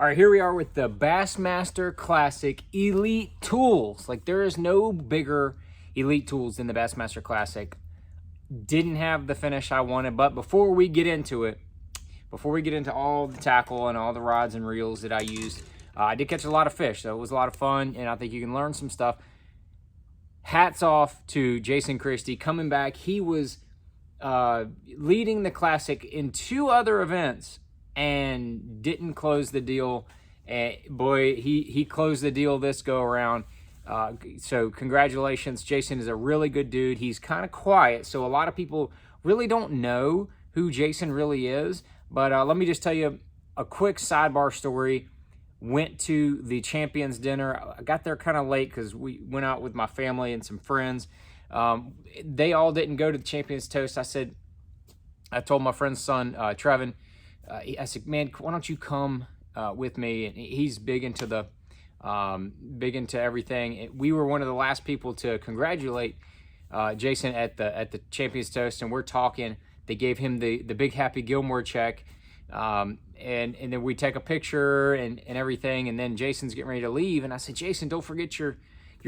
All right, here we are with the Bassmaster Classic Elite Tools. Like, there is no bigger Elite Tools than the Bassmaster Classic. Didn't have the finish I wanted, but before we get into it, before we get into all the tackle and all the rods and reels that I used, I did catch a lot of fish, so it was a lot of fun, and I think you can learn some stuff. Hats off to Jason Christie coming back. He was leading the Classic in 2 other events and didn't close the deal. Boy, he closed the deal this go around. So congratulations. Jason is a really good dude. He's kind of quiet, so a lot of people really don't know who Jason really is. But let me just tell you a quick sidebar story. Went to the Champions Dinner. I got there kind of late because we went out with my family and some friends. They all didn't go to the Champions Toast. I told my friend's son, Trevin, I said, man, why don't you come with me? And he's big into everything. We were one of the last people to congratulate Jason at the Champions Toast, and we're talking. They gave him the big Happy Gilmore check, and then we take a picture and everything, and then Jason's getting ready to leave, and I said, Jason, don't forget your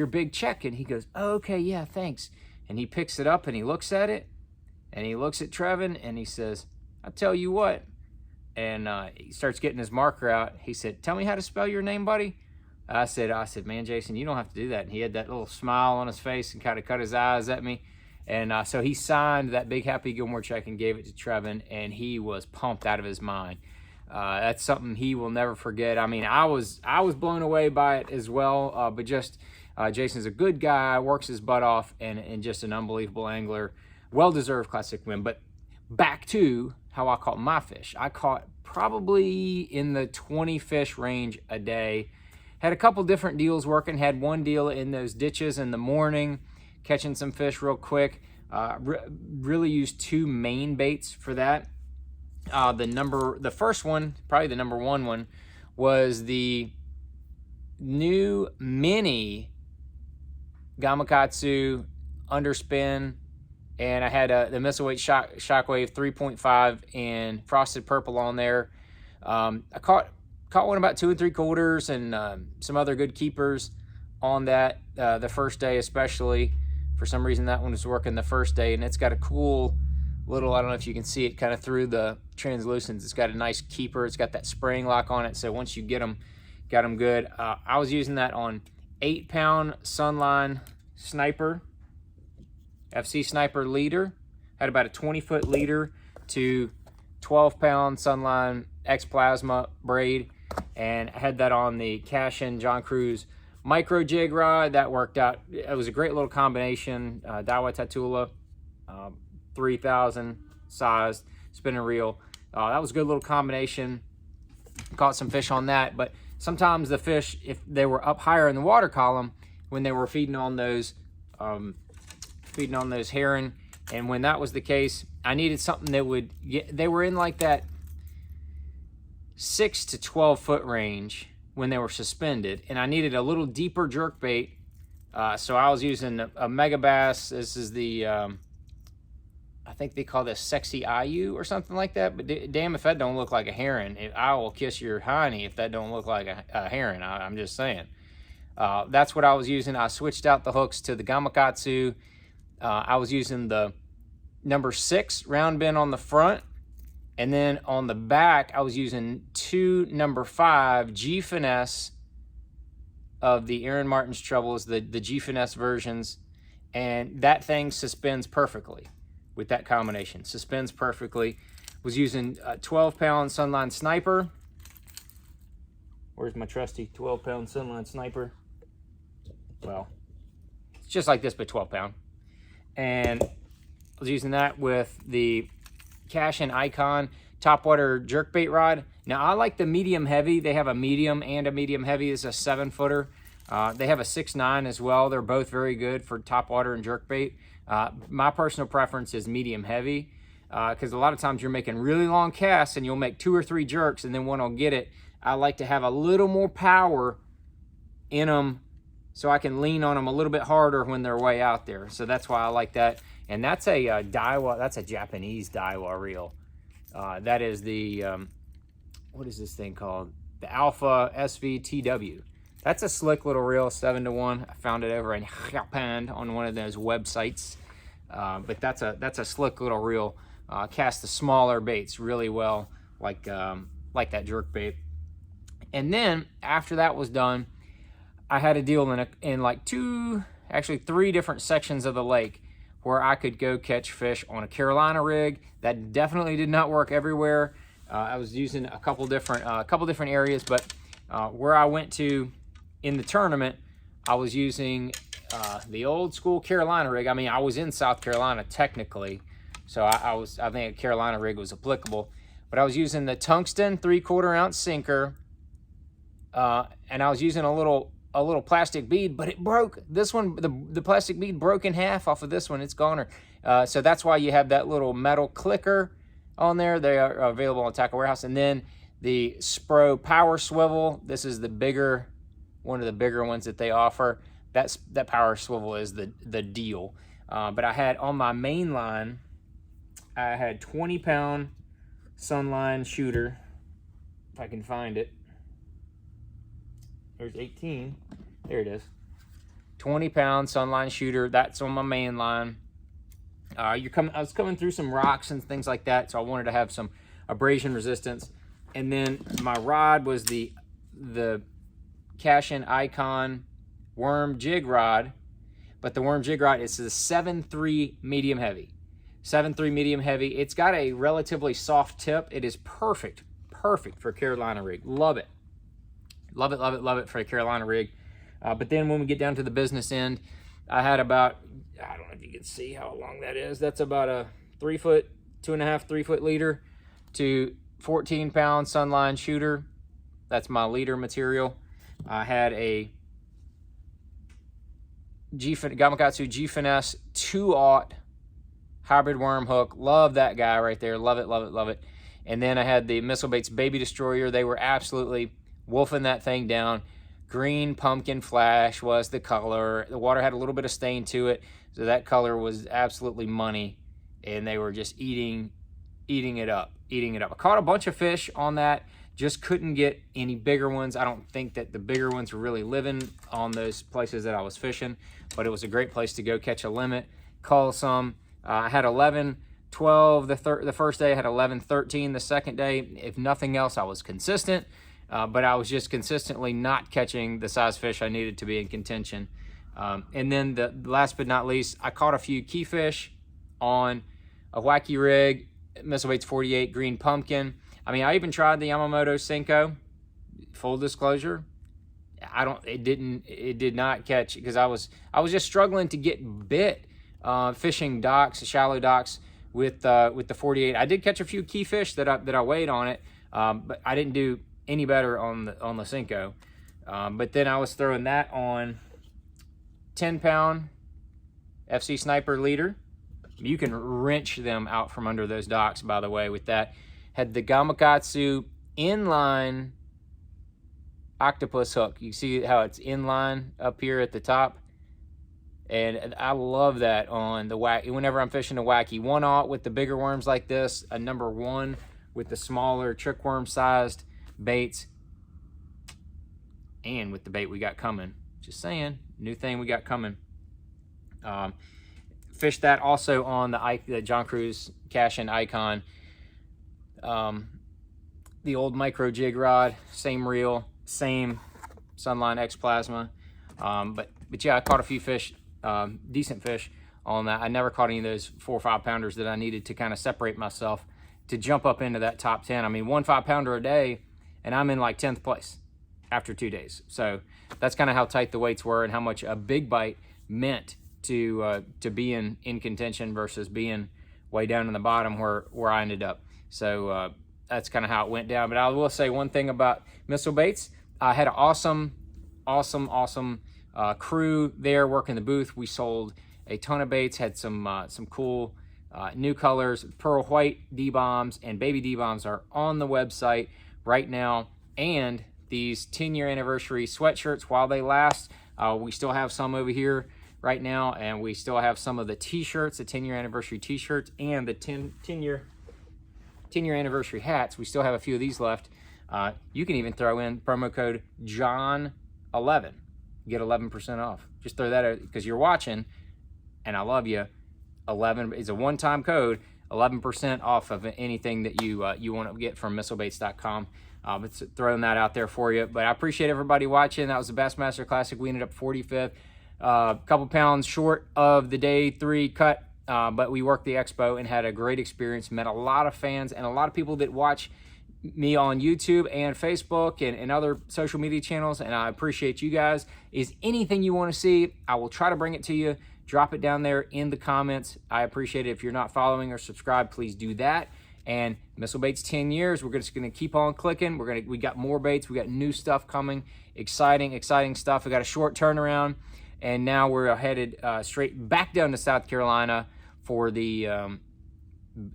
big check. And he goes, oh, okay, yeah, thanks. And he picks it up and he looks at it, and he looks at Trevin and he says, I tell you what. And he starts getting his marker out. He said, tell me how to spell your name, buddy. I said, man, Jason, you don't have to do that. And he had that little smile on his face and kind of cut his eyes at me. And so he signed that big Happy Gilmore check and gave it to Trevin, and he was pumped out of his mind. That's something he will never forget. I mean, I was blown away by it as well, but just Jason's a good guy, works his butt off, and just an unbelievable angler. Well-deserved Classic win. But back to how I caught my fish. I caught probably in the 20 fish range a day. Had a couple different deals working. Had one deal in those ditches in the morning, catching some fish real quick. Really used 2 main baits for that. The first one, probably the number 1 one, was the new mini Gamakatsu underspin, and I had the Missile Weight Shockwave 3.5 in frosted purple on there. I caught one about 2 3/4 and some other good keepers on that the first day, especially. For some reason, that one was working the first day, and it's got a cool little, I don't know if you can see it kind of through the translucence. It's got a nice keeper. It's got that spraying lock on it, so once you get them good. I was using that on 8-pound Sunline Sniper, FC Sniper leader. Had about a 20-foot leader to 12-pound Sunline X Plasma braid, and I had that on the Cashin John Cruz micro jig rod. That worked out. It was a great little combination. Daiwa Tatula, 3,000 size spinning reel. That was a good little combination. Caught some fish on that, but sometimes the fish, if they were up higher in the water column, when they were feeding on those herring, and when that was the case, I needed something that would get. They were in like that 6 to 12 foot range when they were suspended, and I needed a little deeper jerk bait. So I was using a Mega Bass. This is the I think they call this Sexy IU or something like that. But damn if that don't look like a heron. I will kiss your hiney if that don't look like a heron. I'm just saying. That's what I was using. I switched out the hooks to the Gamakatsu. I was using the number 6 round bend on the front, and then on the back I was using 2 number 5 G Finesse of the Aaron Martin's trebles, the G Finesse versions, and that thing suspends perfectly with that combination. Suspends perfectly. Was using a 12-pound Sunline Sniper. Where's my trusty 12-pound Sunline Sniper? Well, it's just like this, but 12-pound. And I was using that with the Cashin Icon topwater jerkbait rod. Now, I like the medium heavy. They have a medium and a medium heavy. It's a 7-footer. They have a 6.9 as well. They're both very good for topwater and jerkbait. My personal preference is medium heavy, because a lot of times you're making really long casts and you'll make 2 or 3 jerks and then one will get it. I like to have a little more power in them so I can lean on them a little bit harder when they're way out there. So that's why I like that. And that's a Daiwa, that's a Japanese Daiwa reel. That is the, what is this thing called? the Alpha SVTW. That's a slick little reel, 7-to-1. I found it over in Japan on one of those websites. But that's a slick little reel. Cast the smaller baits really well, like that jerk bait. And then after that was done, I had a deal in like three different sections of the lake where I could go catch fish on a Carolina rig. That definitely did not work everywhere. I was using a couple different areas, but where I went to in the tournament, I was using the old school Carolina rig. I mean, I was in South Carolina technically, so I think a Carolina rig was applicable. But I was using the tungsten 3/4 ounce sinker, and I was using a little plastic bead, but it broke. This one, the plastic bead broke in half off of this one. It's goner. So that's why you have that little metal clicker on there. They are available on Tackle Warehouse. And then the Spro Power Swivel. This is one of the bigger ones that they offer. That Power Swivel is the deal. But I had on my main line, I had 20-pound Sunline shooter, if I can find it. There's 18. There it is. 20-pound Sunline shooter. That's on my main line. I was coming through some rocks and things like that, so I wanted to have some abrasion resistance. And then my rod was the Cashin Icon worm jig rod, but the worm jig rod is the 7.3 medium heavy. 7.3 medium heavy. It's got a relatively soft tip. It is perfect for a Carolina rig. Love it. Love it for a Carolina rig. But then when we get down to the business end, I had about, I don't know if you can see how long that is. That's about a 3 foot, 2.5, 3 foot leader to 14-pound Sunline shooter. That's my leader material. I had a Gamakatsu G-Finesse 2/0 hybrid worm hook. Love that guy right there. Love it. And then I had the Missile Baits Baby Destroyer. They were absolutely wolfing that thing down. Green Pumpkin Flash was the color. The water had a little bit of stain to it, so that color was absolutely money, and they were just eating it up. I caught a bunch of fish on that, just couldn't get any bigger ones. I don't think that the bigger ones were really living on those places that I was fishing, but it was a great place to go catch a limit, cull some. I had 11, 12 the first day. I had 11, 13 the second day. If nothing else, I was consistent. But I was just consistently not catching the size fish I needed to be in contention. And then the last but not least, I caught a few key fish on a wacky rig, Missile Baits 48 Green Pumpkin. I mean, I even tried the Yamamoto Senko. Full disclosure, it did not catch, because I was just struggling to get bit fishing docks, shallow docks with the 48. I did catch a few key fish that I weighed on it, but I didn't do any better on the Senko. But then I was throwing that on 10-pound FC Sniper leader. You can wrench them out from under those docks, by the way, with that. Had the Gamakatsu inline octopus hook. You see how it's inline up here at the top? And I love that on the wacky. Whenever I'm fishing a wacky 1/0 with the bigger worms like this, a number 1 with the smaller trick worm sized baits, and with the bait we got coming. Just saying, new thing we got coming. Fished that also on the John Cruz Cashin Icon. The old micro jig rod, same reel, same Sunline X Plasma. But yeah, I caught a few fish, decent fish on that. I never caught any of those 4 or 5 pounders that I needed to kind of separate myself to jump up into that top 10. I mean, 1 5-pounder a day, and I'm in like 10th place after 2 days. So that's kind of how tight the weights were and how much a big bite meant to be in contention versus being way down in the bottom where I ended up. So that's kind of how it went down. But I will say one thing about Missile Baits. I had an awesome crew there working the booth. We sold a ton of baits, had some cool new colors. Pearl White D-bombs and baby D-bombs are on the website right now, and these 10-year anniversary sweatshirts while they last. We still have some over here right now, and we still have some of the t-shirts, the 10-year anniversary t-shirts, and the 10-year anniversary hats. We still have a few of these left. You can even throw in promo code John11, get 11% off. Just throw that out because you're watching, and I love you. 11 is a one-time code, 11% off of anything that you want to get from missilebaits.com. It's throwing that out there for you. But I appreciate everybody watching. That was the Bassmaster Classic. We ended up 45th, a couple pounds short of the day 3 cut, but we worked the expo and had a great experience. Met a lot of fans and a lot of people that watch me on YouTube and Facebook and other social media channels, and I appreciate you guys. Is anything you want to see, I will try to bring it to you. Drop it down there in the comments. I appreciate it. If you're not following or subscribed, please do that. And Missile Baits 10 years, we're just going to keep on clicking. We got more baits. We got new stuff coming. Exciting stuff. We got a short turnaround, and now we're headed straight back down to South Carolina for the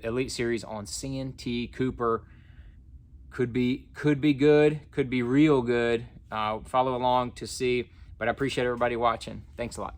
Elite Series on CNT Cooper. Could be good, could be real good. Follow along to see, but I appreciate everybody watching. Thanks a lot.